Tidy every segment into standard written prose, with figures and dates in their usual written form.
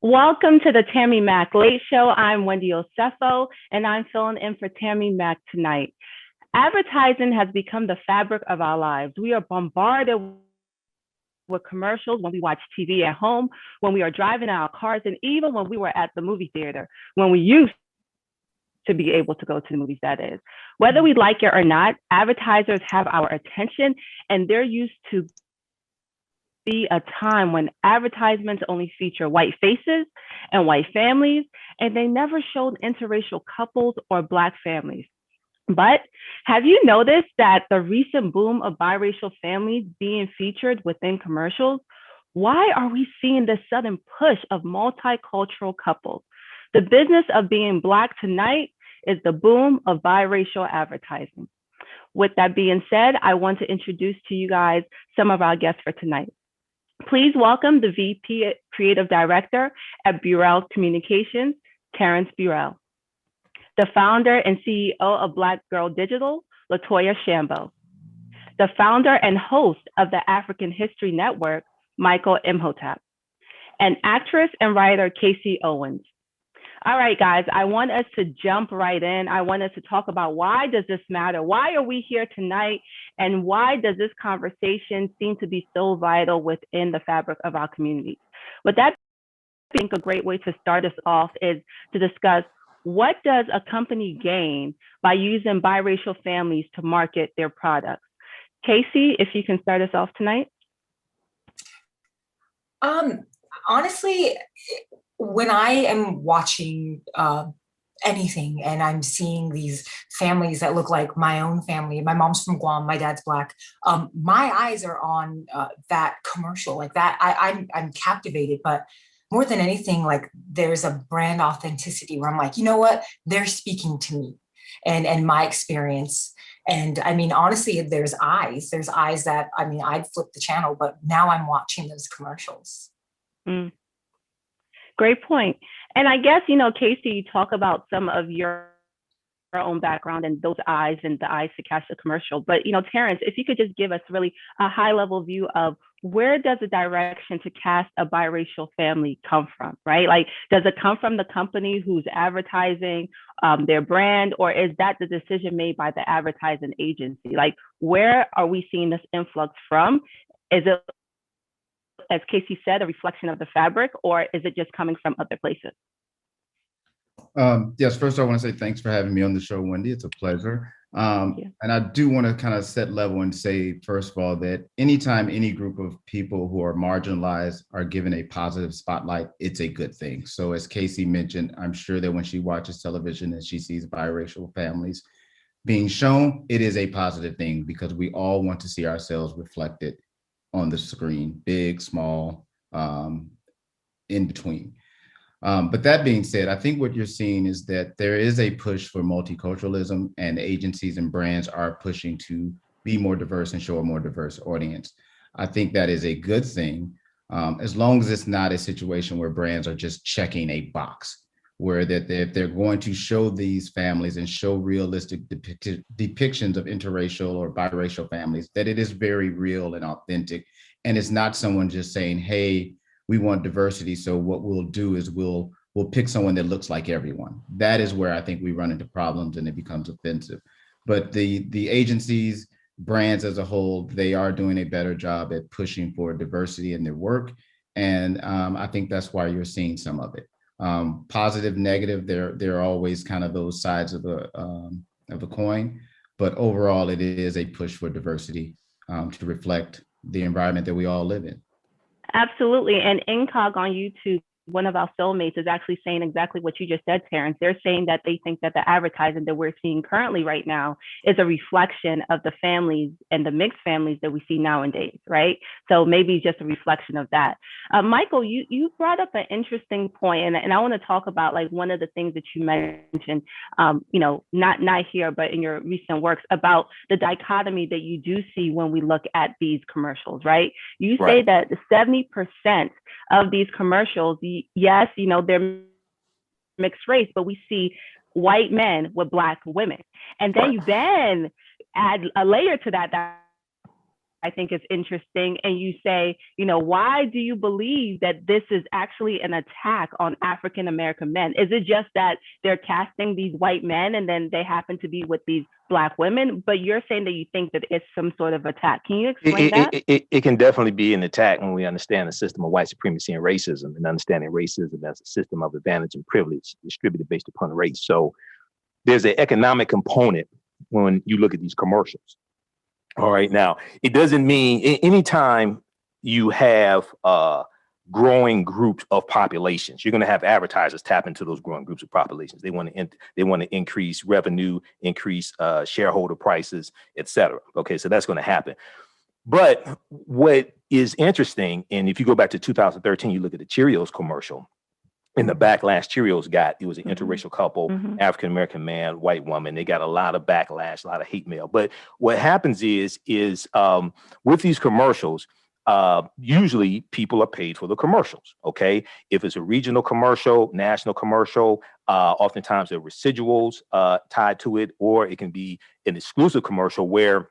Welcome to the Tammi Mack Late Show. I'm Wendy Osefo, and I'm filling in for Tammi Mack tonight. Advertising has become the fabric of our lives. We are bombarded with commercials when we watch TV at home, when we are driving our cars, and even when we were at the movie theater, when we used to be able to go to the movies, that is. Whether we like it or not, advertisers have our attention, and there used to be a time when advertisements only feature white faces and white families, and they never showed interracial couples or Black families. But have you noticed that the recent boom of biracial families being featured within commercials? Why are we seeing this sudden push of multicultural couples? The business of being Black tonight is the boom of biracial advertising. With that being said, I want to introduce to you guys some of our guests for tonight. Please welcome the VP Creative Director at Biracial Communications, Terrence Burrell. The founder and CEO of Black Girl Digital, Latoya Shambo. The founder and host of the African History Network, Michael Imhotep. And actress and writer, Casey Owens. All right, guys, I want us to jump right in. I want us to talk about why does this matter? Why are we here tonight? And why does this conversation seem to be so vital within the fabric of our community? With that, I think a great way to start us off is to discuss what does a company gain by using biracial families to market their products? Casey, if you can start us off tonight. Honestly, when I am watching anything and I'm seeing these families that look like my own family, my mom's from Guam, my dad's Black, my eyes are on that commercial like that. I'm captivated, but more than anything, like there's a brand authenticity where I'm like, you know what, they're speaking to me and my experience. And I mean, honestly, there's eyes that, I mean, I'd flip the channel, but now I'm watching those commercials. Mm. Great point. And I guess, Casey, you talk about some of your own background and those eyes and the eyes to catch the commercial. But, Terrence, if you could just give us really a high level view of where does the direction to cast a biracial family come from, right? Like, does it come from the company who's advertising their brand, or is that the decision made by the advertising agency? Like, where are we seeing this influx from? Is it, as Casey said, a reflection of the fabric, or is it just coming from other places? Yes, first I want to say thanks for having me on the show, Wendy. It's a pleasure. And I do want to kind of set level and say, first of all, that anytime any group of people who are marginalized are given a positive spotlight, it's a good thing. So as Casey mentioned, I'm sure that when she watches television and she sees biracial families being shown, it is a positive thing because we all want to see ourselves reflected on the screen, big, small, in between. But that being said, I think what you're seeing is that there is a push for multiculturalism, and agencies and brands are pushing to be more diverse and show a more diverse audience. I think that is a good thing, as long as it's not a situation where brands are just checking a box, where that if they're going to show these families and show realistic depictions of interracial or biracial families, that it is very real and authentic. And it's not someone just saying, hey, we want diversity, so what we'll do is we'll pick someone that looks like everyone. That is where I think we run into problems and it becomes offensive. But the agencies, brands as a whole, they are doing a better job at pushing for diversity in their work. And I think that's why you're seeing some of it. Positive, negative, there are always kind of those sides of a coin. But overall, it is a push for diversity to reflect the environment that we all live in. Absolutely. And Incog on YouTube, one of our soulmates, is actually saying exactly what you just said, Terrence. They're saying that they think that the advertising that we're seeing currently right now is a reflection of the families and the mixed families that we see nowadays, right? So maybe just a reflection of that. Michael, you brought up an interesting point, and I want to talk about like one of the things that you mentioned, not here, but in your recent works about the dichotomy that you do see when we look at these commercials, right? You say that 70% of these commercials, yes, they're mixed race, but we see white men with Black women. And then you then add a layer to that I think is interesting. And you say, why do you believe that this is actually an attack on African American men? Is it just that they're casting these white men and then they happen to be with these Black women? But you're saying that you think that it's some sort of attack. Can you explain that? It can definitely be an attack when we understand the system of white supremacy and racism, and understanding racism as a system of advantage and privilege distributed based upon race. So there's an economic component when you look at these commercials. All right. Now, it doesn't mean anytime you have growing groups of populations, you're going to have advertisers tap into those growing groups of populations. They want to increase revenue, increase shareholder prices, et cetera. OK, so that's going to happen. But what is interesting, and if you go back to 2013, you look at the Cheerios commercial. In the backlash Cheerios got, it was an interracial couple, African-American man, white woman. They got a lot of backlash, a lot of hate mail. But what happens is with these commercials, usually people are paid for the commercials. Okay. If it's a regional commercial, national commercial, oftentimes there are residuals tied to it, or it can be an exclusive commercial where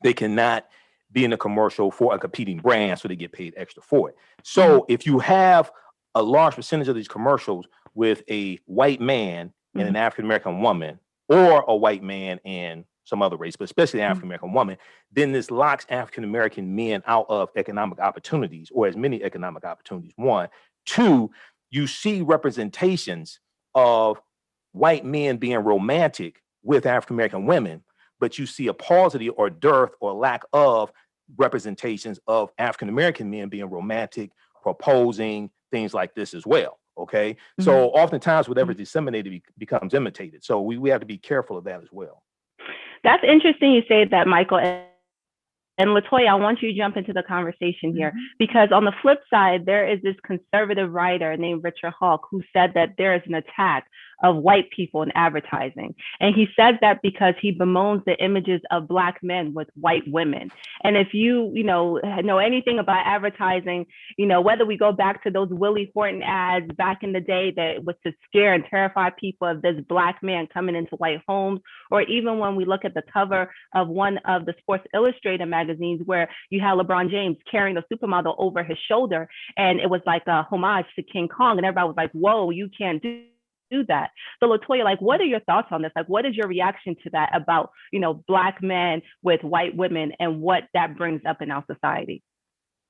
they cannot be in a commercial for a competing brand, so they get paid extra for it. So if you have a large percentage of these commercials with a white man and an African-American woman, or a white man and some other race, but especially an African-American woman, then this locks African-American men out of economic opportunities, or as many economic opportunities. One. Two, you see representations of white men being romantic with African-American women, but you see a paucity or dearth or lack of representations of African-American men being romantic, proposing, things like this as well. Okay. So oftentimes whatever is disseminated becomes imitated. So we have to be careful of that as well. That's interesting you say that, Michael. And Latoya, I want you to jump into the conversation here, because on the flip side, there is this conservative writer named Richard Hawk who said that there is an attack of white people in advertising. And he said that because he bemoans the images of Black men with white women. And if you know anything about advertising, whether we go back to those Willie Horton ads back in the day that was to scare and terrify people of this Black man coming into white homes, or even when we look at the cover of one of the Sports Illustrated magazines where you had LeBron James carrying the supermodel over his shoulder, and it was like a homage to King Kong, and everybody was like, whoa, you can't do that. So Latoya, what are your thoughts on this? What is your reaction to that about, Black men with white women and what that brings up in our society?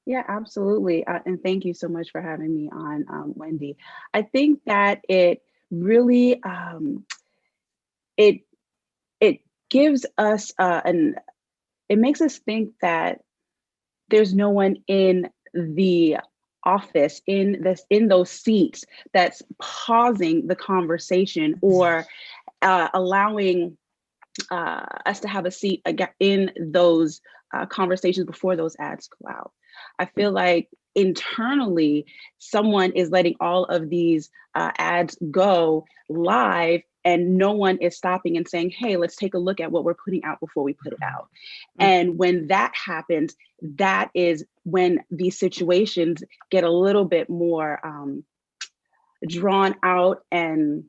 Yeah, absolutely. And thank you so much for having me on, Wendy. I think that it really, it gives us it makes us think that there's no one in the office, in those seats, that's pausing the conversation or allowing us to have a seat in those conversations before those ads go out. I feel like internally, someone is letting all of these ads go live, and no one is stopping and saying, hey, let's take a look at what we're putting out before we put it out. And when that happens, that is when these situations get a little bit more drawn out and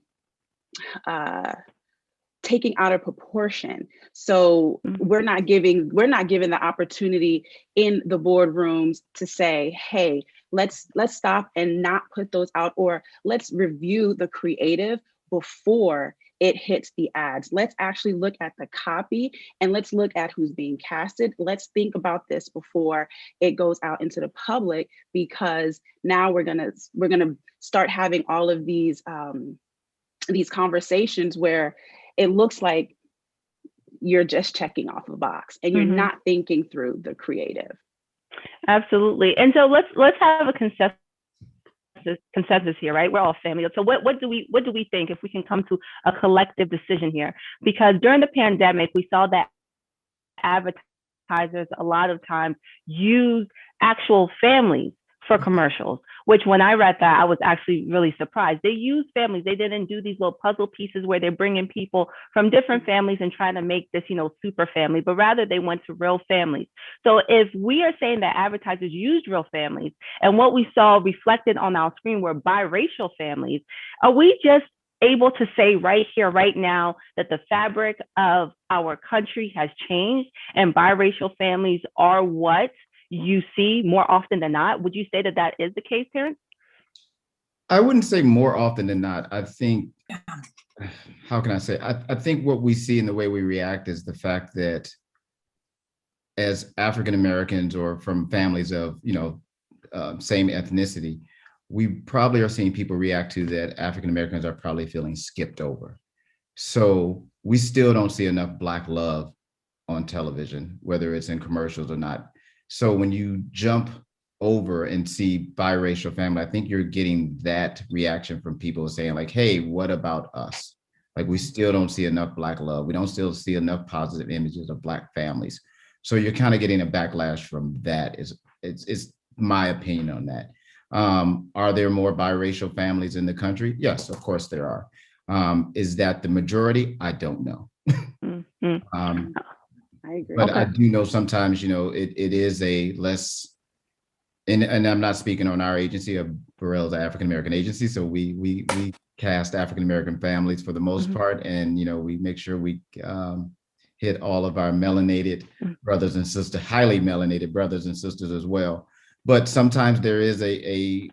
taking out of proportion. So we're not given the opportunity in the boardrooms to say, hey, let's stop and not put those out, or let's review the creative before it hits the ads. Let's actually look at the copy, and let's look at who's being casted. Let's think about this before it goes out into the public, because now we're gonna start having all of these conversations where it looks like you're just checking off a box and you're not thinking through the creative. Absolutely. And so let's have a consensus here, right? We're all family. So what do we think, if we can come to a collective decision here? Because during the pandemic, we saw that advertisers a lot of times use actual families for commercials, which when I read that, I was actually really surprised. They used families. They didn't do these little puzzle pieces where they're bringing people from different families and trying to make this, super family, but rather they went to real families. So if we are saying that advertisers used real families, and what we saw reflected on our screen were biracial families, are we just able to say right here, right now, that the fabric of our country has changed and biracial families are what you see more often than not? Would you say that that is the case, Terrence? I wouldn't say more often than not. I think, how can I say? I think what we see in the way we react is the fact that as African Americans or from families of, same ethnicity, we probably are seeing people react to that African Americans are probably feeling skipped over. So we still don't see enough Black love on television, whether it's in commercials or not. So when you jump over and see biracial family, I think you're getting that reaction from people saying like, hey, what about us? Like we still don't see enough Black love. We don't still see enough positive images of Black families. So you're kind of getting a backlash from that. It's my opinion on that. Are there more biracial families in the country? Yes, of course there are. Is that the majority? I don't know. I agree. But okay. I do know sometimes, it is a less, and I'm not speaking on our agency. Burrell is an African American agency, so we cast African American families for the most part, and we make sure we hit all of our melanated brothers and sisters, highly melanated brothers and sisters as well. But sometimes there is a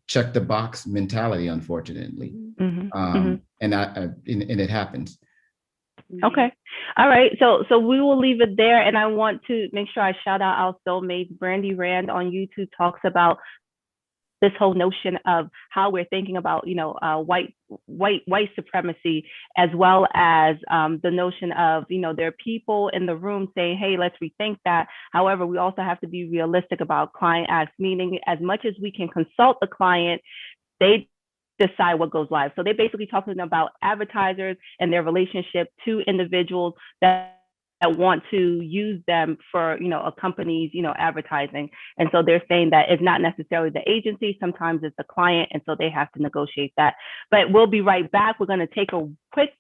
check the box mentality, unfortunately, and it happens. Okay. All right. So we will leave it there. And I want to make sure I shout out our soulmate, Brandy Rand on YouTube talks about this whole notion of how we're thinking about, white supremacy, as well as the notion of, there are people in the room saying, hey, let's rethink that. However, we also have to be realistic about client acts, meaning as much as we can consult the client, they decide what goes live. So they're basically talking about advertisers and their relationship to individuals that want to use them for, a company's, advertising. And so they're saying that it's not necessarily the agency, sometimes it's the client. And so they have to negotiate that. But we'll be right back. We're going to take a quick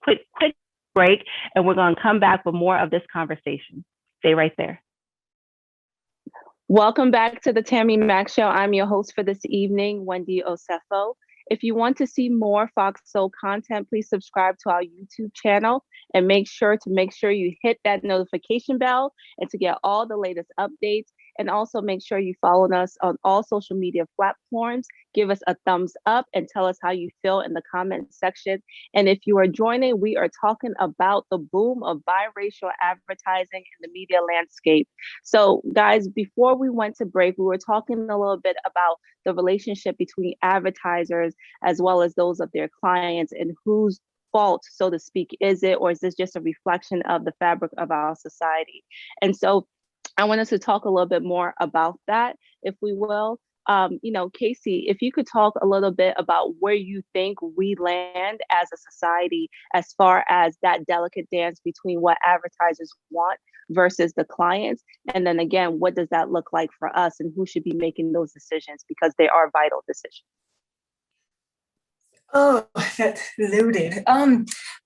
break, and we're going to come back with more of this conversation. Stay right there. Welcome back to the Tammi Mack Show. I'm your host for this evening, Wendy Osefo. If you want to see more Fox Soul content, please subscribe to our YouTube channel and make sure you hit that notification bell and to get all the latest updates. And also make sure you follow us on all social media platforms. Give us a thumbs up and tell us how you feel in the comment section. And if you are joining, we are talking about the boom of biracial advertising in the media landscape. So guys, before we went to break, we were talking a little bit about the relationship between advertisers as well as those of their clients, and whose fault, so to speak, is it, or is this just a reflection of the fabric of our society? And so I want us to talk a little bit more about that, if we will. Casey, if you could talk a little bit about where you think we land as a society as far as that delicate dance between what advertisers want versus the clients. And then again, what does that look like for us, and who should be making those decisions, because they are vital decisions? Oh, that's loaded.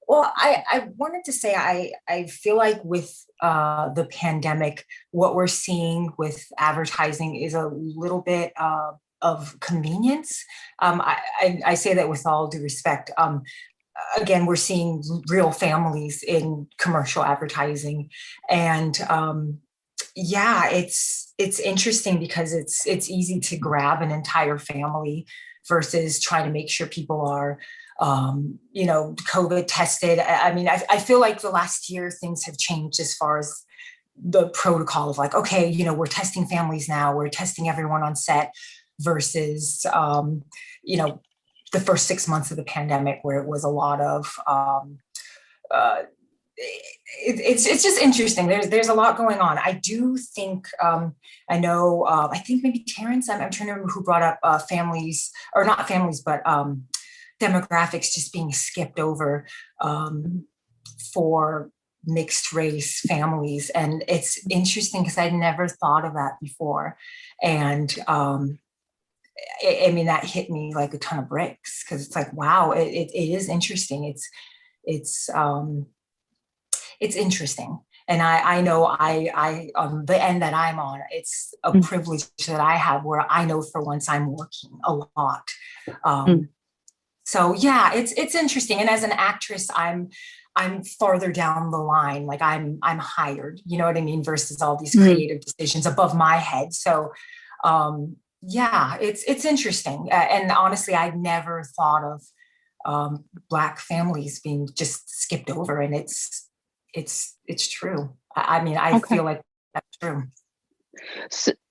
Well, I wanted to say I feel like with the pandemic, what we're seeing with advertising is a little bit of convenience. I say that with all due respect. Again, we're seeing real families in commercial advertising, and it's interesting because it's easy to grab an entire family versus trying to make sure people are, COVID tested. I mean, I feel like the last year things have changed as far as the protocol of like, okay, we're testing families now, we're testing everyone on set versus, the first 6 months of the pandemic where it was a lot of, it's just interesting. There's a lot going on. I do think, I think maybe Terrence, I'm trying to remember who brought up families, or not families, but demographics just being skipped over for mixed race families. And it's interesting because I'd never thought of that before. And that hit me like a ton of bricks, because it's like, wow, it is interesting. It's interesting. And I know I on the end that I'm on, it's a privilege that I have where I know for once I'm working a lot. So yeah, it's interesting. And as an actress, I'm I'm farther down the line, like I'm hired, you know what I mean, versus all these creative decisions above my head. So yeah, it's interesting. And honestly, I've never thought of Black families being just skipped over, and it's true. I mean, I feel like that's true.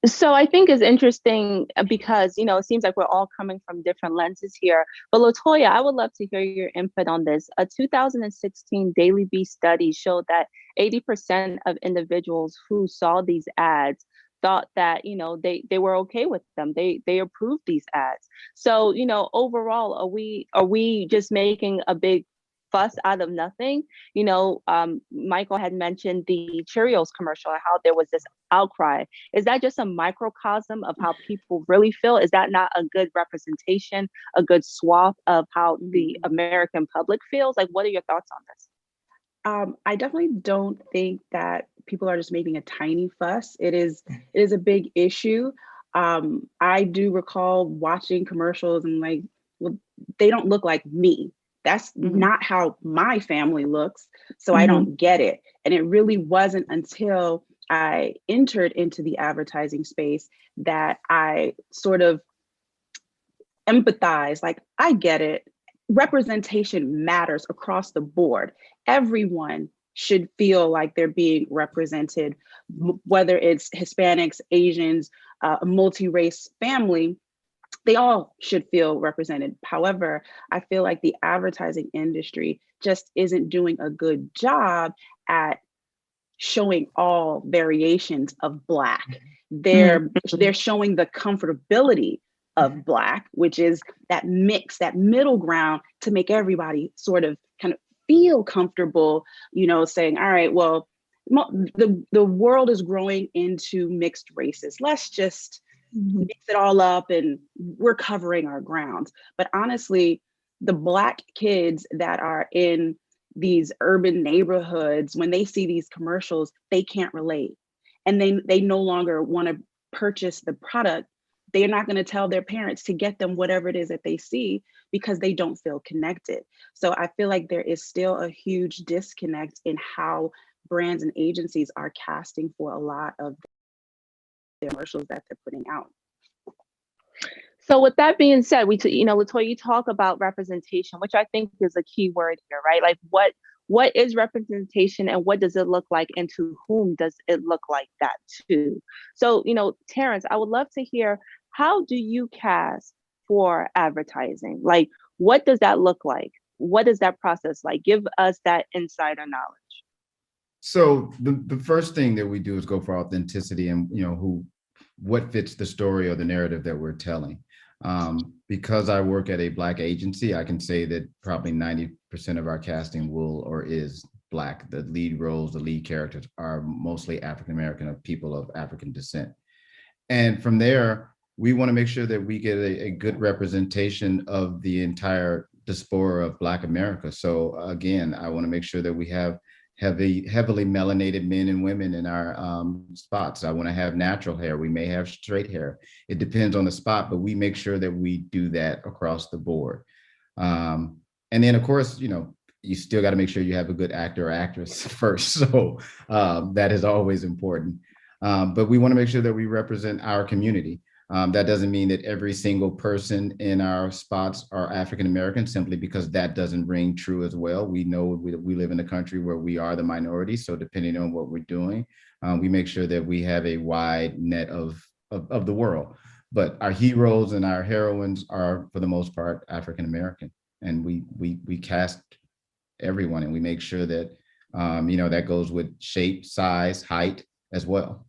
So I think it's interesting because, you know, it seems like we're all coming from different lenses here. But Latoya, I would love to hear your input on this. A 2016 Daily Beast study showed that 80% of individuals who saw these ads thought that, you know, they were okay with them. They approved these ads. So, you know, overall, are we just making a big fuss out of nothing? You know, Michael had mentioned the Cheerios commercial and how there was this outcry. Is that just a microcosm of how people really feel? Is that not a good representation, a good swath of how the American public feels? Like, what are your thoughts on this? I definitely don't think that people are just making a tiny fuss. It is a big issue. I do recall watching commercials and like, well, they don't look like me. That's not how my family looks. So I don't get it. And it really wasn't until I entered into the advertising space that I sort of empathized, like, I get it. Representation matters across the board. Everyone should feel like they're being represented, whether it's Hispanics, Asians, a multi-race family. They all should feel represented. However, I feel like the advertising industry just isn't doing a good job at showing all variations of Black. They're showing the comfortability of Black, which is that mix, that middle ground to make everybody sort of kind of feel comfortable, you know, saying, all right, well, the world is growing into mixed races. Let's just mix it all up and we're covering our grounds. But honestly, the Black kids that are in these urban neighborhoods, when they see these commercials, they can't relate. And they no longer want to purchase the product. They're not going to tell their parents to get them whatever it is that they see because they don't feel connected. So I feel like there is still a huge disconnect in how brands and agencies are casting for a lot of the commercials that they're putting out. So with that being said, you know, Latoya, you talk about representation, which I think is a key word here, right? Like what is representation and what does it look like and to whom does it look like that too? So, you know, Terrence, I would love to hear, how do you cast for advertising? Like, what does that look like? What is that process like? Give us that insider knowledge. So the first thing that we do is go for authenticity and, you know, what fits the story or the narrative that we're telling. Because I work at a Black agency, I can say that probably 90% of our casting will or is Black. The lead roles, the lead characters are mostly African-American or people of African descent. And from there, we want to make sure that we get a good representation of the entire diaspora of Black America. So again, I want to make sure that we have heavily melanated men and women in our spots. I want to have natural hair. We may have straight hair. It depends on the spot, but we make sure that we do that across the board. And then, of course, you know, you still got to make sure you have a good actor or actress first. So that is always important. But we want to make sure that we represent our community. That doesn't mean that every single person in our spots are African-American, simply because that doesn't ring true as well. We know we live in a country where we are the minority. So depending on what we're doing, we make sure that we have a wide net of the world. But our heroes and our heroines are, for the most part, African-American. And we cast everyone, and we make sure that, you know, that goes with shape, size, height as well,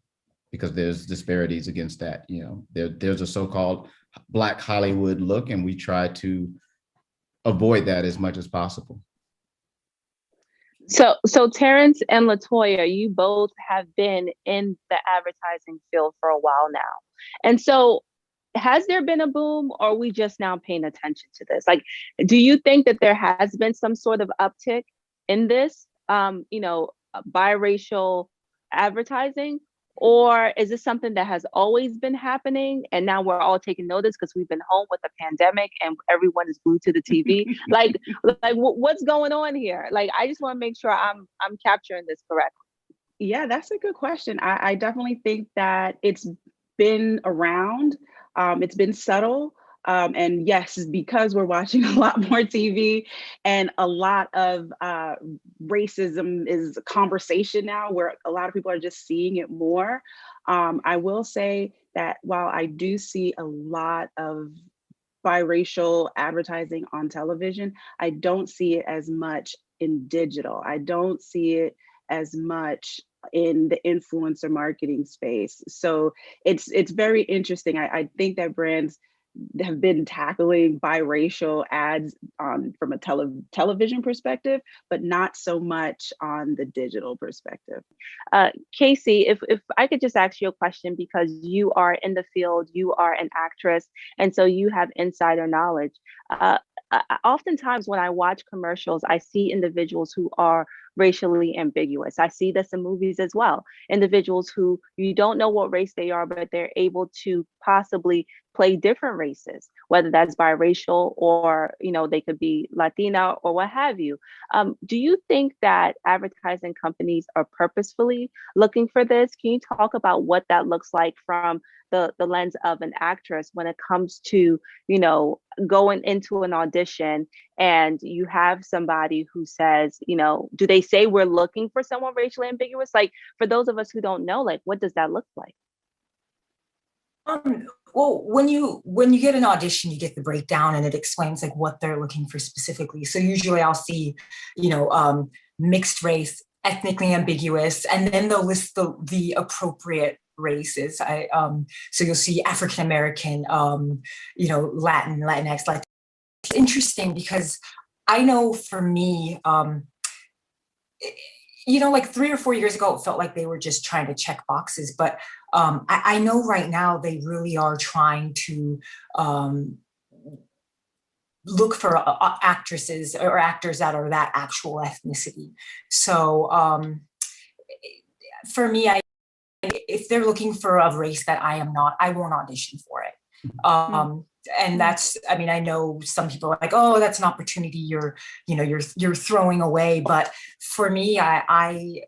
because there's disparities against that. You know, there's a so-called Black Hollywood look, and we try to avoid that as much as possible. So Terrence and Latoya, you both have been in the advertising field for a while now. And so has there been a boom, or are we just now paying attention to this? Like, do you think that there has been some sort of uptick in this, you know, biracial advertising? Or is this something that has always been happening and now we're all taking notice because we've been home with a pandemic and everyone is glued to the TV? What's going on here? Like, I just want to make sure I'm capturing this correctly. Yeah, that's a good question. I definitely think that it's been around. It's been subtle. And yes, because we're watching a lot more TV and a lot of racism is a conversation now where a lot of people are just seeing it more. I will say that while I do see a lot of biracial advertising on television, I don't see it as much in digital. I don't see it as much in the influencer marketing space. So it's very interesting. I think that brands have been tackling biracial ads from a television perspective, but not so much on the digital perspective. Casey, if I could just ask you a question, because you are in the field, you are an actress, and so you have insider knowledge. Oftentimes when I watch commercials, I see individuals who are racially ambiguous. I see this in movies as well. Individuals who you don't know what race they are, but they're able to possibly play different races, whether that's biracial or, they could be Latina or what have you. Do you think that advertising companies are purposefully looking for this? Can you talk about what that looks like from the lens of an actress when it comes to, going into an audition and you have somebody who says, do they say we're looking for someone racially ambiguous? Like, for those of us who don't know, like, what does that look like? Well, when you get an audition, you get the breakdown and it explains like what they're looking for specifically. So usually I'll see, mixed race, ethnically ambiguous, and then they'll list the appropriate races. So you'll see African American, Latin, Latinx. Like, it's interesting because I know for me, like 3 or 4 years ago, it felt like they were just trying to check boxes. But I know right now they really are trying to look for actresses or actors that are that actual ethnicity. So for me, if they're looking for a race that I am not, I won't audition for it. And that's, I know some people are like, oh, that's an opportunity you're throwing away. But for me, I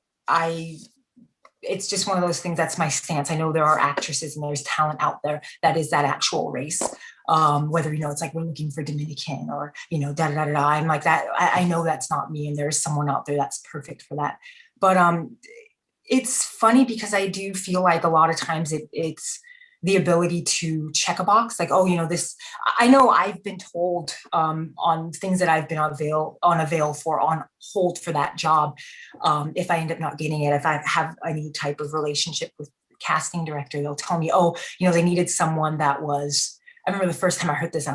it's just one of those things. That's my stance. I know there are actresses and there's talent out there that is that actual race. Whether, it's like we're looking for Dominican or, I'm like that. I know that's not me. And there's someone out there that's perfect for that. But it's funny because I do feel like a lot of times it's the ability to check a box, like, oh, this, I know I've been told on things that I've been on hold for that job. If I end up not getting it, if I have any type of relationship with the casting director, they'll tell me, oh, they needed someone that was, I remember the first time I heard this,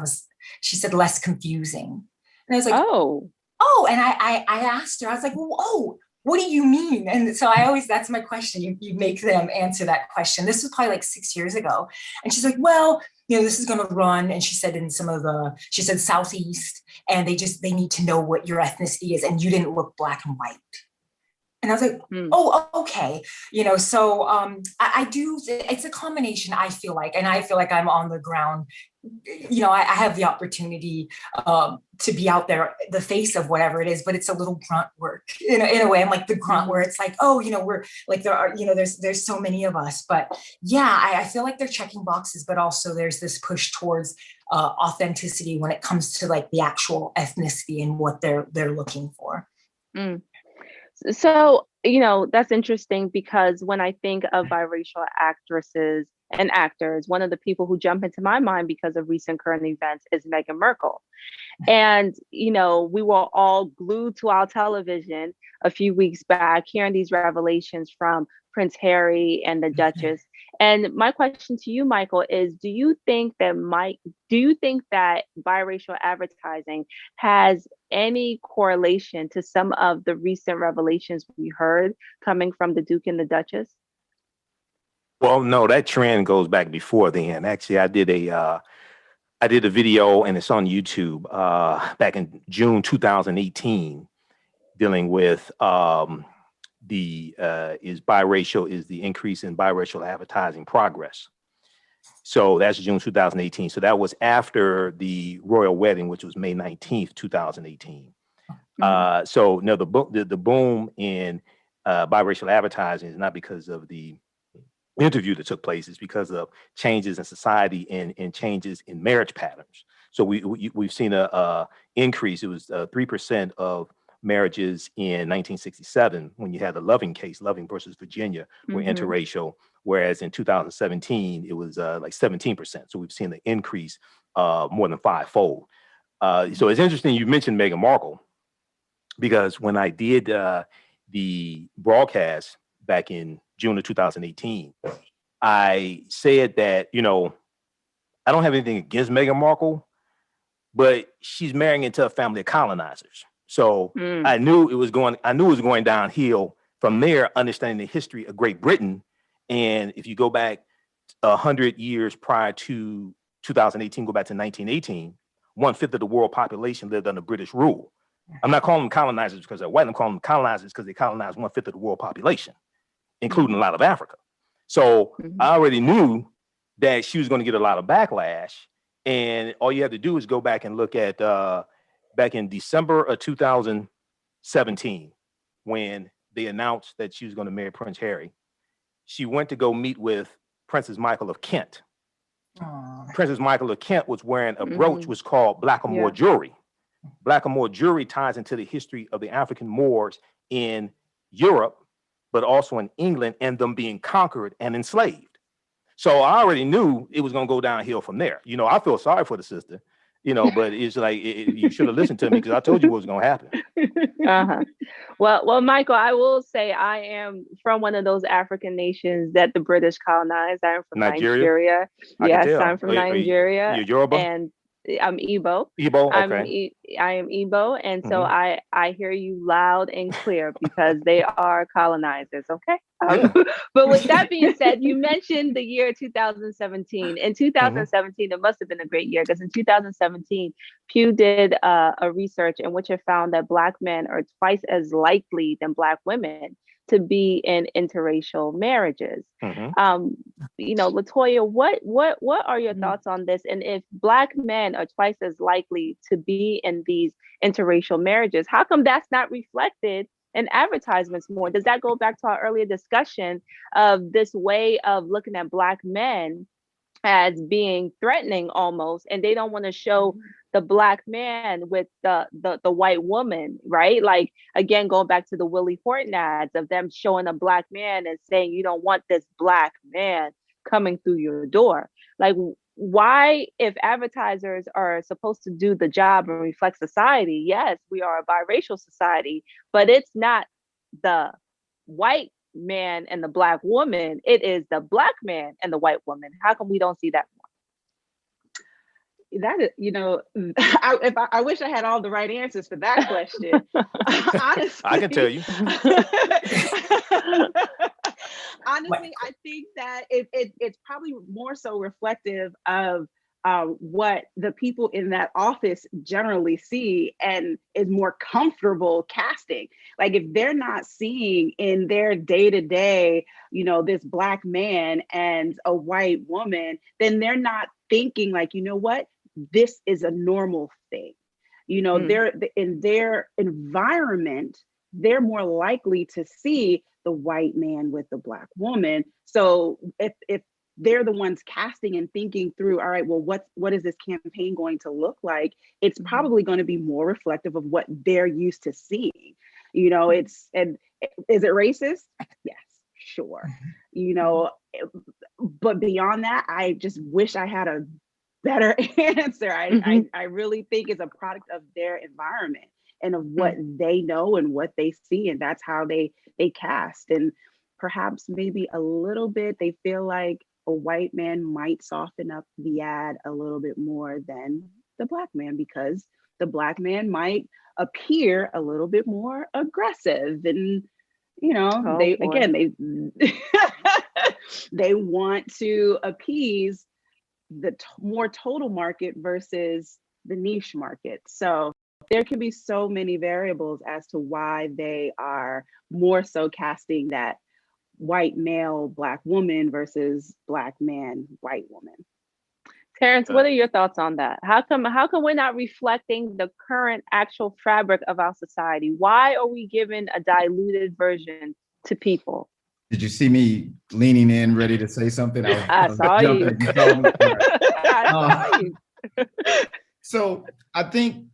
she said less confusing. And I was like, oh, and I asked her, I was like, whoa, what do you mean? And so that's my question. You make them answer that question. This was probably like 6 years ago. And she's like, well, this is going to run. And she said she said Southeast, and they need to know what your ethnicity is. And you didn't look black and white. And I was like, oh, okay. So I do, it's a combination, I feel like, and I feel like I'm on the ground. I have the opportunity to be out there, the face of whatever it is, but it's a little grunt work in a way. I'm like the grunt where it's like, oh, we're like, there are, there's so many of us, but yeah, I feel like they're checking boxes, but also there's this push towards authenticity when it comes to like the actual ethnicity and what they're looking for. So, that's interesting because when I think of biracial actresses and actors, one of the people who jump into my mind because of recent current events is Meghan Markle. And, we were all glued to our television a few weeks back, hearing these revelations from Prince Harry and the Duchess. And my question to you, Michael, is do you think that biracial advertising has any correlation to some of the recent revelations we heard coming from the Duke and the Duchess? Well, no, that trend goes back before then. Actually, I did a video, and it's on YouTube, back in June 2018, dealing with is biracial is the increase in biracial advertising progress. So that's June 2018. So that was after the royal wedding, which was May 19th, 2018. So no, the boom in biracial advertising is not because of the interview that took place, it's because of changes in society and changes in marriage patterns. So we've seen a increase. It was 3% of marriages in 1967 when you had the Loving case, Loving versus Virginia, were interracial, whereas in 2017 it was like 17%. So we've seen the increase more than fivefold. So it's interesting you mentioned Meghan Markle, because when I did the broadcast back in June of 2018, I said that, you know, I don't have anything against Meghan Markle, but she's marrying into a family of colonizers. So I knew it was going downhill from there, understanding the history of Great Britain. And if you go back 100 years prior to 2018, go back to 1918, 1/5 of the world population lived under British rule. I'm not calling them colonizers because they're white. I'm calling them colonizers because they colonized 1/5 of the world population, including a lot of Africa. So I already knew that she was going to get a lot of backlash. And all you have to do is go back and look at back in December of 2017, when they announced that she was going to marry Prince Harry. She went to go meet with Princess Michael of Kent. Princess Michael of Kent was wearing a brooch was called blackamoor jewelry. Blackamoor jewelry ties into the history of the African Moors in Europe, but also in England, and them being conquered and enslaved. So I already knew it was going to go downhill from there. You know, I feel sorry for the sister, you know, but it's like, you should have listened to me, because I told you what was going to happen. Well, Michael, I will say I am from one of those African nations that the British colonized. I'm from Nigeria. Yes, I'm from Nigeria. You're Yoruba? And I'm Igbo. Igbo, okay. I am Igbo, and so I hear you loud and clear, because they are colonizers, okay? But with that being said, you mentioned the year 2017. In 2017, it must have been a great year, because in 2017, Pew did a research in which it found that Black men are twice as likely than Black women to be in interracial marriages. You know, Latoya, what are your thoughts on this? And if Black men are twice as likely to be in these interracial marriages, how come that's not reflected in advertisements more? Does that go back to our earlier discussion of this way of looking at Black men as being threatening almost, and they don't want to show the Black man with the white woman, right? Like, again, going back to the Willie Horton ads of them showing a Black man and saying, you don't want this Black man coming through your door. Like, why, if advertisers are supposed to do the job and reflect society, yes, we are a biracial society, but it's not the white man and the Black woman, it is the Black man and the white woman. How come we don't see that more? That is, you know, I wish I had all the right answers for that question. Honestly, I can tell you. Honestly, I think that it's probably more so reflective of what the people in that office generally see and is more comfortable casting. Like, if they're not seeing in their day-to-day, you know, this Black man and a white woman, then they're not thinking like, you know what, this is a normal thing. You know, they're in their environment, they're more likely to see the white man with the Black woman. So if they're the ones casting and thinking through, all right, well, what is this campaign going to look like? It's probably going to be more reflective of what they're used to seeing. You know, and is it racist? Yes, sure. You know, but beyond that, I just wish I had a better answer. I really think it's a product of their environment and of what they know and what they see, and that's how they cast. And perhaps maybe a little bit they feel like a white man might soften up the ad a little bit more than the Black man, because the Black man might appear a little bit more aggressive, and you know, they want to appease the more total market versus the niche market. So there can be so many variables as to why they are more so casting that white male, Black woman versus Black man, white woman. Terrence, what are your thoughts on that? How come we're not reflecting the current actual fabric of our society? Why are we giving a diluted version to people? Did you see me leaning in, ready to say something? I saw you. I saw you. So I think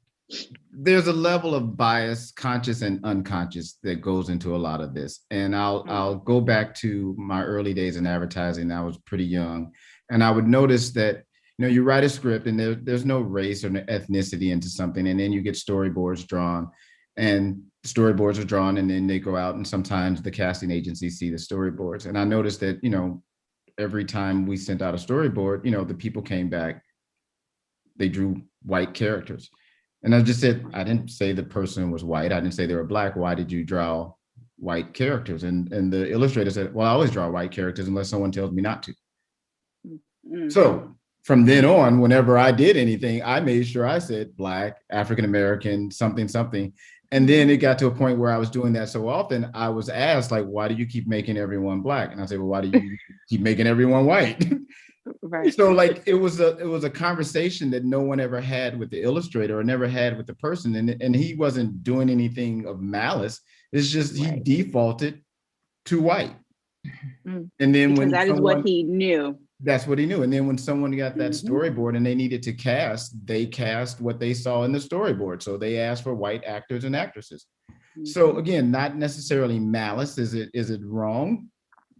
there's a level of bias, conscious and unconscious, that goes into a lot of this. And I'll go back to my early days in advertising. I was pretty young, and I would notice that, you know, you write a script and there's no race or ethnicity into something, and then you get storyboards drawn, and storyboards are drawn, and then they go out, and sometimes the casting agencies see the storyboards. And I noticed that, you know, every time we sent out a storyboard, you know, the people came back, they drew white characters. And I just said, I didn't say the person was white. I didn't say they were Black. Why did you draw white characters? And the illustrator said, well, I always draw white characters unless someone tells me not to. Mm-hmm. So from then on, whenever I did anything, I made sure I said Black, African-American, something, something. And then it got to a point where I was doing that so often, I was asked, like, why do you keep making everyone Black? And I said, well, why do you keep making everyone white? Right. So like it was a conversation that no one ever had with the illustrator, or never had with the person. And he wasn't doing anything of malice. It's just he defaulted to white. And then because when that is what he knew. That's what he knew. And then when someone got that storyboard and they needed to cast, they cast what they saw in the storyboard. So they asked for white actors and actresses. So again, not necessarily malice. Is it wrong?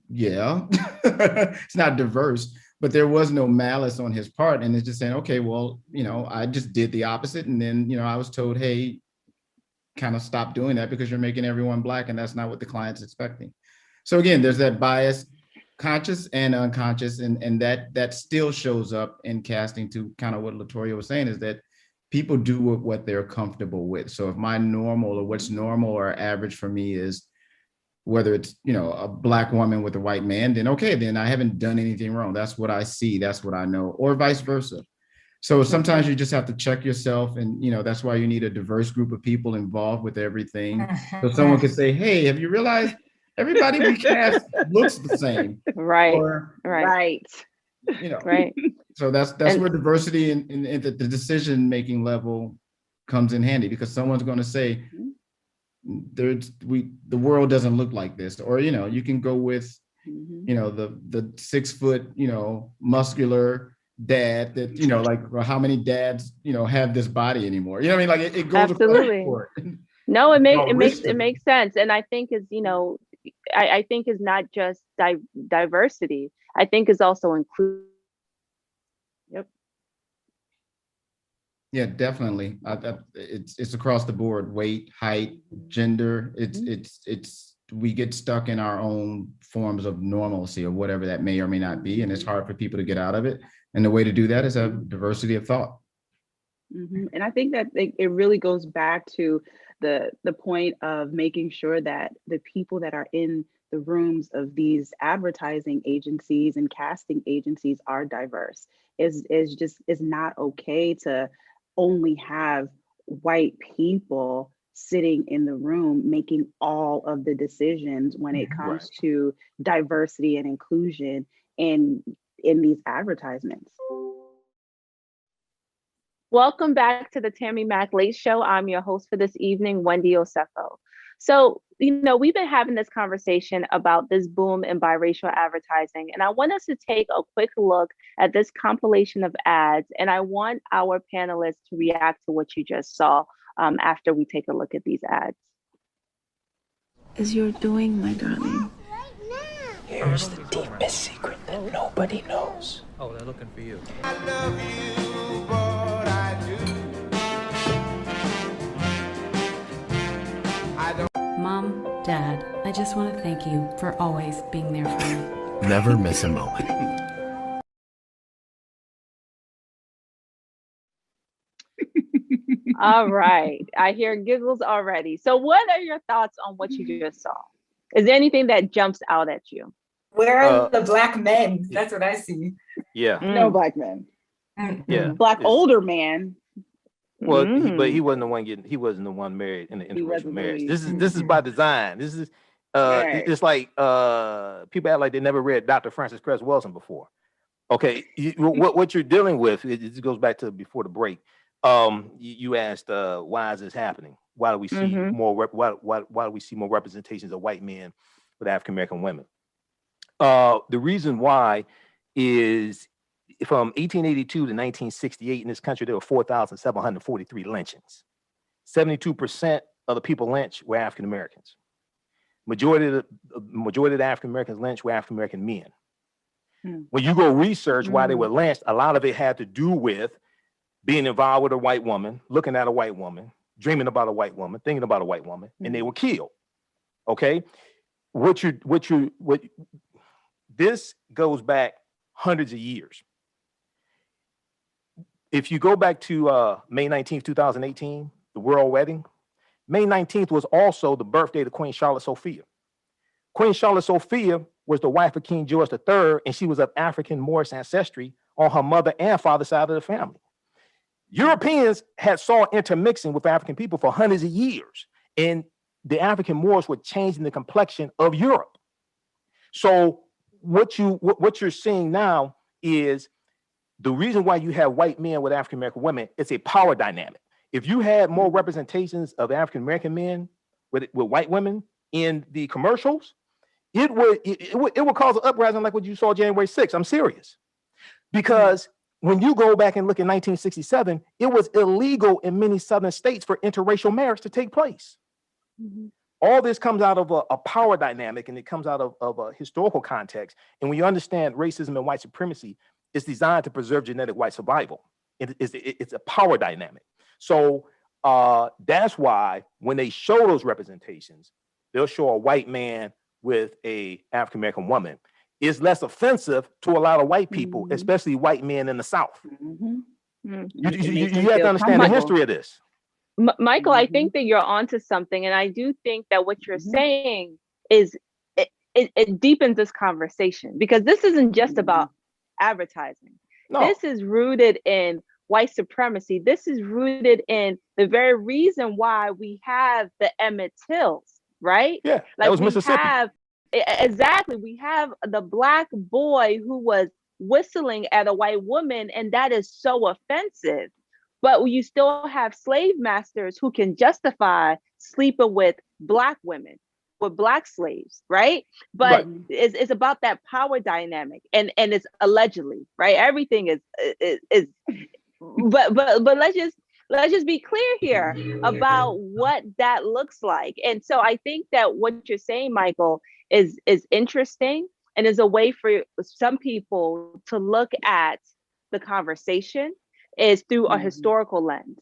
Yeah. It's not diverse, but there was no malice on his part. And it's just saying, okay, well, you know, I just did the opposite. And then, you know, I was told, hey, kind of stop doing that because you're making everyone Black, and that's not what the client's expecting. So again, there's that bias, conscious and unconscious, and that still shows up in casting, to kind of what Latoya was saying, is that people do what they're comfortable with. So if my normal, or what's normal or average for me, is whether it's, you know, a Black woman with a white man, then okay, then I haven't done anything wrong. That's what I see, that's what I know, or vice versa. So sometimes you just have to check yourself, and, you know, that's why you need a diverse group of people involved with everything. So someone could say, hey, have you realized everybody we cast looks the same? Right. Or, Right. you know, right. So that's where diversity in the decision-making level comes in handy, because someone's going to say, the world doesn't look like this. Or, you know, you can go with, you know, the 6 foot, you know, muscular dad that, you know, like, well, how many dads, you know, have this body anymore? You know what I mean? Like it goes Absolutely. No, it makes sense. And I think is, you know, I think is not just diversity. I think is also inclusion. Yep. Yeah, definitely. It's across the board: weight, height, gender. It's we get stuck in our own forms of normalcy, or whatever that may or may not be, and it's hard for people to get out of it. And the way to do that is have diversity of thought. And I think that it really goes back to the point of making sure that the people that are in the rooms of these advertising agencies and casting agencies are diverse. Is not okay to only have white people sitting in the room making all of the decisions when it comes to diversity and inclusion in these advertisements. Welcome back to the Tammi Mack Late Show. I'm your host for this evening, Wendy Osefo. So, you know, we've been having this conversation about this boom in biracial advertising, and I want us to take a quick look at this compilation of ads, and I want our panelists to react to what you just saw after we take a look at these ads. As you're doing, my darling. Here's the deepest secret that nobody knows. Oh, they're looking for you. I love you, but I do. Mom, Dad, I just want to thank you for always being there for me. Never miss a moment. All right. I hear giggles already. So what are your thoughts on what you just saw? Is there anything that jumps out at you? Where are the Black men? That's what I see. Yeah. No Black men. Yeah. Black older man. Well, but he wasn't the one getting. He wasn't the one married in the interracial marriage. This is by design. This is Right. it's like people act like they never read Dr. Francis Cress Welsing before. Okay, what you're dealing with, it goes back to before the break. You asked why is this happening? Why do we see more? Why do we see more representations of white men with African American women? The reason why is from 1882 to 1968 in this country, there were 4,743 lynchings. 72% of the people lynched were African Americans. Majority of the African Americans lynched were African American men. When you go research why they were lynched, a lot of it had to do with being involved with a white woman, looking at a white woman, dreaming about a white woman, thinking about a white woman, and they were killed. Okay, this goes back hundreds of years. If you go back to May 19th, 2018, the Royal Wedding, May 19th was also the birthday of Queen Charlotte Sophia. Queen Charlotte Sophia was the wife of King George III, and she was of African Moorish ancestry on her mother and father's side of the family. Europeans had saw intermixing with African people for hundreds of years, and the African Moors were changing the complexion of Europe. So what you're seeing now is the reason why you have white men with African American women. It's a power dynamic. If you had more representations of African American men with white women in the commercials, it would cause an uprising like what you saw January 6th. I'm serious. Because when you go back and look at 1967, it was illegal in many southern states for interracial marriage to take place. All this comes out of a power dynamic, and it comes out of a historical context. And when you understand racism and white supremacy, it's designed to preserve genetic white survival. It's a power dynamic. So that's why when they show those representations, they'll show a white man with a African American woman. It's less offensive to a lot of white people, especially white men in the South. You have to understand the history of this. Michael, I think that you're onto something, and I do think that what you're saying is it deepens this conversation, because this isn't just about advertising. No. This is rooted in white supremacy. This is rooted in the very reason why we have the Emmett Tills, right? Yeah, like that was Mississippi. Exactly. We have the Black boy who was whistling at a white woman, and that is so offensive. But you still have slave masters who can justify sleeping with Black women, with Black slaves, right? But it's about that power dynamic, and it's allegedly, right? Everything is but let's just be clear here about what that looks like. And so I think that what you're saying, Michael, is interesting, and is a way for some people to look at the conversation is through a historical lens.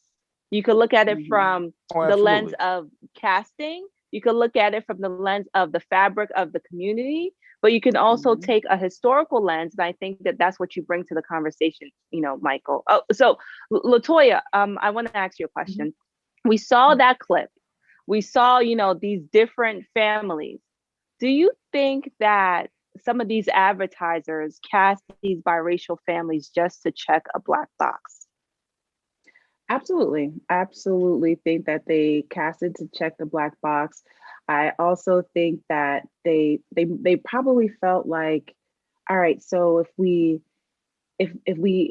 You could look at it from the lens of casting. You could look at it from the lens of the fabric of the community, but you can also take a historical lens. And I think that that's what you bring to the conversation, Michael. Oh, so LaToya, I want to ask you a question. We saw that clip. We saw, these different families. Do you think that some of these advertisers cast these biracial families just to check a black box? Absolutely. I absolutely think that they casted to check the black box. I also think that they probably felt like, all right, so if we,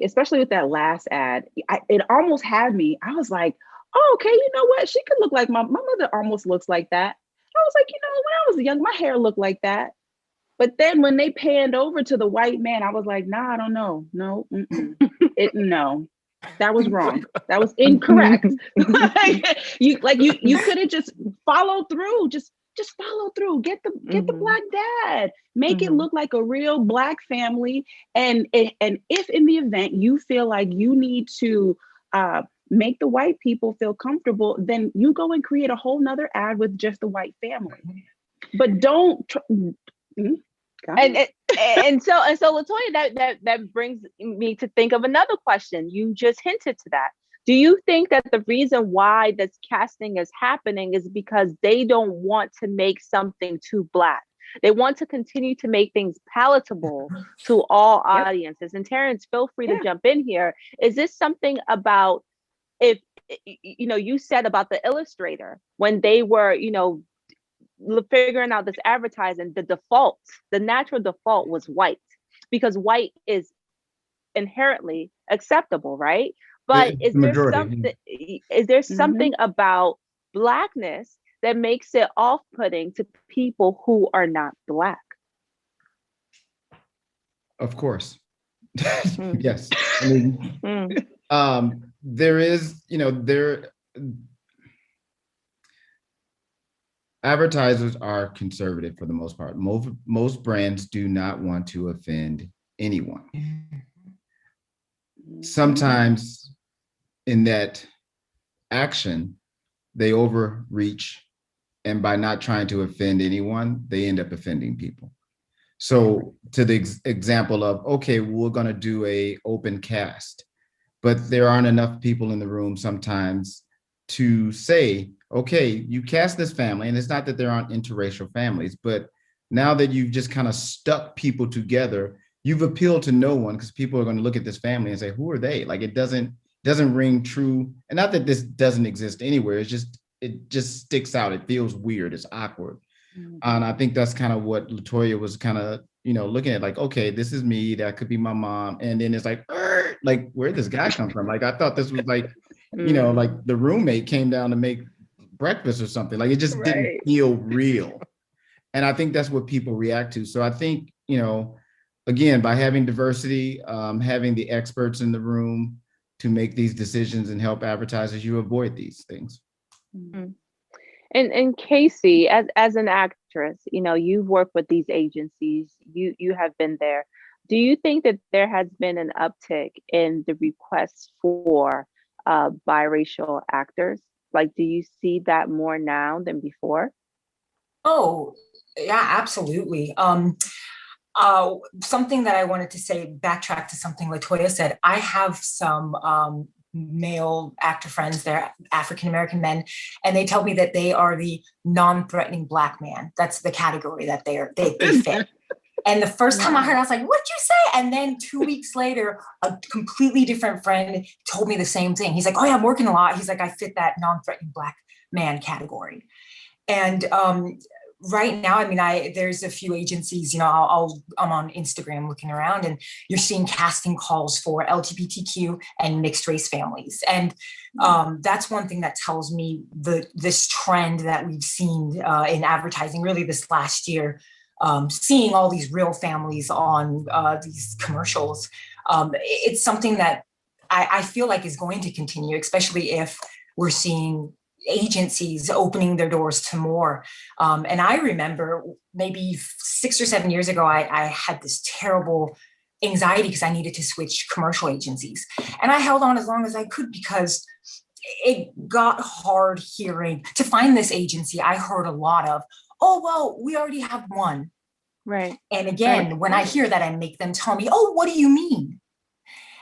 especially with that last ad, it almost had me. I was like, oh, okay, you know what? She could look like my mother almost looks like that. I was like, when I was young, my hair looked like that. But then when they panned over to the white man, I was like, nah, I don't know. No, no. That was wrong. That was incorrect. you could have just followed through. Just follow through. Get the Black dad. Make it look like a real Black family. And if in the event you feel like you need to make the white people feel comfortable, then you go and create a whole nother ad with just the white family. But don't. And so LaToya, that brings me to think of another question. You just hinted to that. Do you think that the reason why this casting is happening is because they don't want to make something too Black? They want to continue to make things palatable to all audiences. And Terrence, feel free to jump in here. Is this something about if you know, you said about the illustrator when they were, you know, figuring out this advertising, the natural default was white, because white is inherently acceptable, right? But The majority. is there something about Blackness that makes it off-putting to people who are not Black? Of course. Yes. I mean, there is, you know, advertisers are conservative for the most part. Most brands do not want to offend anyone. Sometimes in that action, they overreach, and by not trying to offend anyone, they end up offending people. So to the example of, okay, we're going to do a open cast, but there aren't enough people in the room sometimes to say, okay, you cast this family, and it's not that there aren't interracial families, but now that you've just kind of stuck people together, you've appealed to no one, because people are going to look at this family and say, who are they? Like, it doesn't ring true. And not that this doesn't exist anywhere, it just sticks out. It feels weird, it's awkward. And I think that's kind of what LaToya was kind of, you know, looking at, like, okay, this is me, that could be my mom. And then it's like where'd this guy come from? Like, I thought this was like, you know, like the roommate came down to make breakfast or something. Like, it just didn't feel real. And I think that's what people react to. So I think, you know, again, by having diversity, having the experts in the room to make these decisions and help advertisers, you avoid these things. And Casey, as an actress, you know, you've worked with these agencies, you have been there. Do you think that there has been an uptick in the requests for biracial actors? Like, do you see that more now than before? Oh, yeah, absolutely. Something that I wanted to say, backtrack to something LaToya said. I have some male actor friends, they're African-American men, and they tell me that they are the non-threatening Black man. That's the category that they fit. And the first time I heard, I was like, what'd you say? And then 2 weeks later, a completely different friend told me the same thing. He's like, oh yeah, I'm working a lot. He's like, I fit that non-threatening Black man category. And right now, I mean, there's a few agencies, you know, I'm on Instagram looking around, and you're seeing casting calls for LGBTQ and mixed race families. And that's one thing that tells me this trend that we've seen in advertising really this last year, seeing all these real families on these commercials. It's something that I feel like is going to continue, especially if we're seeing agencies opening their doors to more. And I remember maybe 6 or 7 years ago, I had this terrible anxiety because I needed to switch commercial agencies. And I held on as long as I could, because it got hard hearing to find this agency. I heard a lot of, oh, well, we already have one. Right. And again, when I hear that, I make them tell me, oh, what do you mean?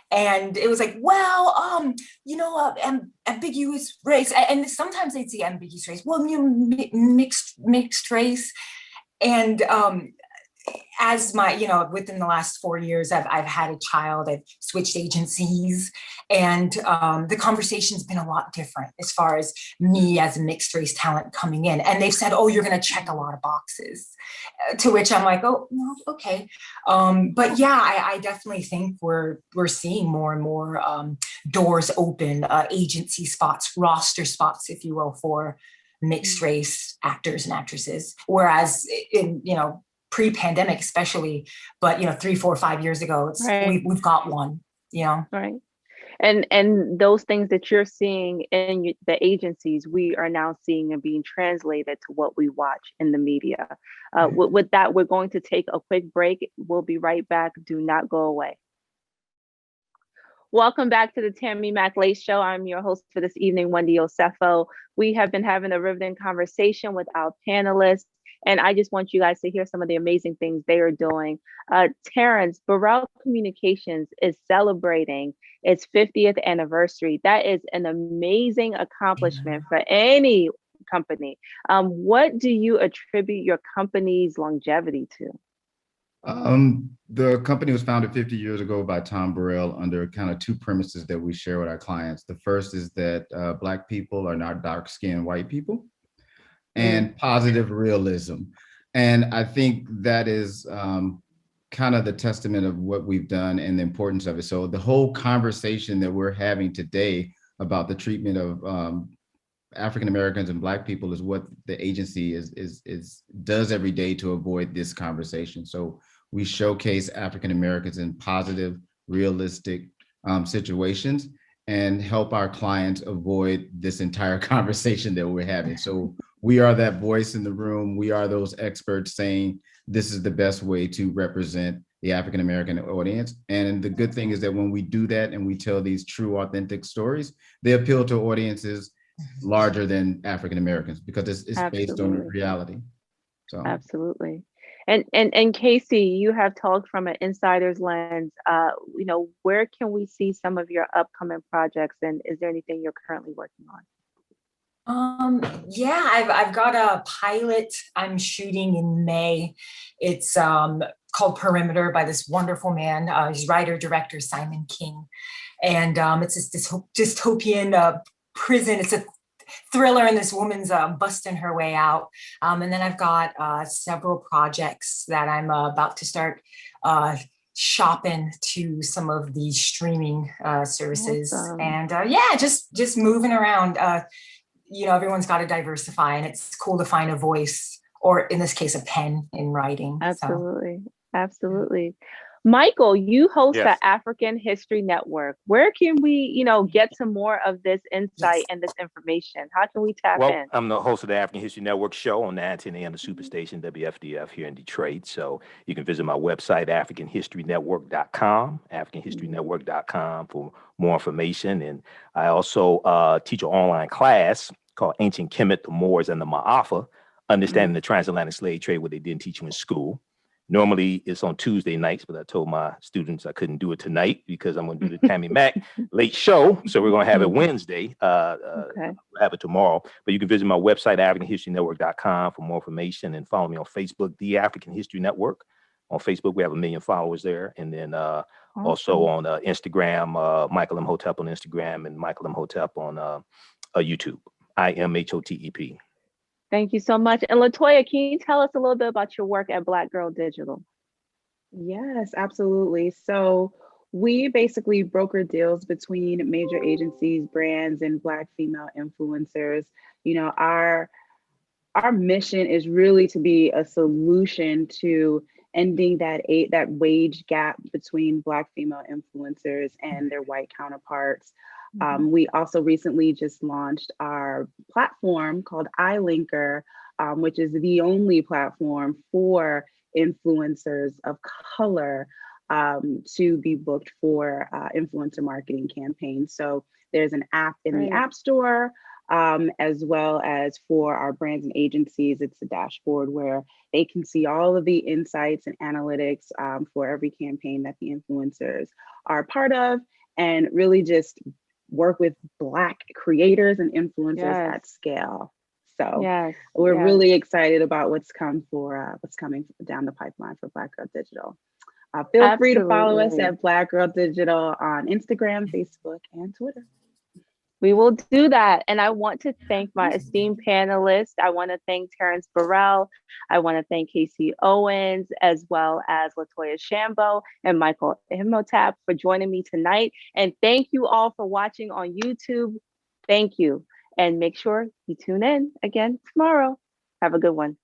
And it was like, well, you know, ambiguous race. And sometimes they'd say ambiguous race. Well, you know, mixed race. And as my, you know, within the last 4 years, I've had a child, I've switched agencies, and the conversation's been a lot different as far as me as a mixed race talent coming in. And they've said, oh, you're going to check a lot of boxes, to which I'm like, oh, no, okay. But yeah, I definitely think we're seeing more and more doors open, agency spots, roster spots, if you will, for mixed race actors and actresses. Whereas in, you know, pre-pandemic especially, but, you know, 3, 4, 5 years ago, we've got one, you know. Right. And those things that you're seeing in the agencies, we are now seeing and being translated to what we watch in the media. With that, we're going to take a quick break. We'll be right back. Do not go away. Welcome back to the Tammi Mack Late Show. I'm your host for this evening, Wendy Osefo. We have been having a riveting conversation with our panelists, and I just want you guys to hear some of the amazing things they are doing. Terrence, Biracial Communications is celebrating its 50th anniversary. That is an amazing accomplishment for any company. What do you attribute your company's longevity to? The company was founded 50 years ago by Tom Burrell under kind of two premises that we share with our clients. The first is that Black people are not dark-skinned white people, and positive realism. And I think that is kind of the testament of what we've done and the importance of it. So the whole conversation that we're having today about the treatment of African Americans and Black people is what the agency does every day to avoid this conversation. So we showcase African Americans in positive, realistic situations and help our clients avoid this entire conversation that we're having. So we are that voice in the room. We are those experts saying this is the best way to represent the African American audience. And the good thing is that when we do that and we tell these true, authentic stories, they appeal to audiences larger than African Americans because it's based on reality. So absolutely. And Casey, you have talked from an insider's lens. Where can we see some of your upcoming projects, and is there anything you're currently working on? Yeah, I've got a pilot I'm shooting in May. It's called Perimeter by this wonderful man. He's writer, director, Simon King. And it's this dystopian prison. It's a thriller, and this woman's busting her way out. And then I've got several projects that I'm about to start shopping to some of the streaming services. Awesome. And yeah, just moving around. Everyone's got to diversify, and it's cool to find a voice, or in this case, a pen in writing. Absolutely. So. Absolutely. Michael, you host the African History Network. Where can we, get some more of this insight and this information? How can we tap in? I'm the host of the African History Network show on the 10 a.m. the Superstation, WFDF here in Detroit. So you can visit my website, AfricanHistoryNetwork.com, AfricanHistoryNetwork.com for more information. And I also teach an online class called Ancient Kemet, the Moors, and the Ma'afa, Understanding the Transatlantic Slave Trade, what they didn't teach you in school. Normally it's on Tuesday nights, but I told my students I couldn't do it tonight because I'm going to do the Tammi Mack late show. So we're going to have it Wednesday. We'll have it tomorrow. But you can visit my website, AfricanHistoryNetwork.com for more information, and follow me on Facebook, The African History Network. On Facebook, we have 1 million followers there. And then also on Instagram, Michael M. Hotep on Instagram, and Michael M. Hotep on YouTube, IMHOTEP. Thank you so much. And Latoya, can you tell us a little bit about your work at Black Girl Digital? Yes, absolutely. So we basically broker deals between major agencies, brands, and Black female influencers. Our mission is really to be a solution to ending that wage gap between Black female influencers and their white counterparts. We also recently just launched our platform called iLinker, which is the only platform for influencers of color to be booked for influencer marketing campaigns. So there's an app in the App Store, as well as for our brands and agencies. It's a dashboard where they can see all of the insights and analytics for every campaign that the influencers are a part of, and really just work with Black creators and influencers at scale. So we're really excited about what's coming down the pipeline for Black Girl Digital. Feel free to follow us at Black Girl Digital on Instagram, Facebook, and Twitter. We will do that. And I want to thank my esteemed panelists. I want to thank Terrence Burrell. I want to thank Casey Owens, as well as Latoya Shambo and Michael Imhotep for joining me tonight. And thank you all for watching on YouTube. Thank you. And make sure you tune in again tomorrow. Have a good one.